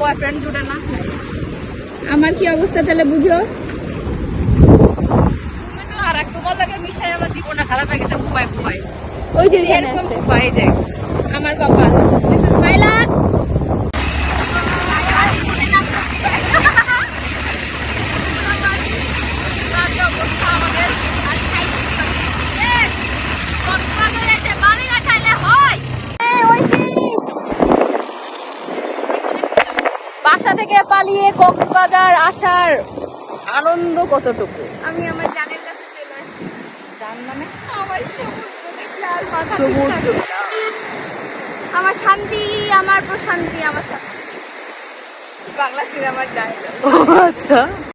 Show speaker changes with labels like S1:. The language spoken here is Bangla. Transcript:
S1: বয়ফ্রেন্ড জুটে না।
S2: আমার কি অবস্থা তাহলে বুঝো।
S1: তুমি তো আর এক তোমার লাগে মিশাই আমার জীবনটা খারাপ হয়ে গেছে। উপায়
S2: ওই যে এখানে
S1: এরকম
S2: আছে
S1: উপায় যে
S2: আমার কপাল। This is my lakh.
S1: বাসা থেকে পালিয়ে কক্সবাজার আসার আনন্দ কতটুকু।
S2: আমি আমার জানের কাছে চলে আসছি।
S1: জান মানে
S2: আমার সমুদ্র দেখলে আর মাথা
S1: সমুদ্র
S2: ঠিক থাকে না। আমার শান্তি, আমার প্রশান্তি, আমার সবকিছু। বাংলা সিনেমার ডায়লগ।
S1: আচ্ছা।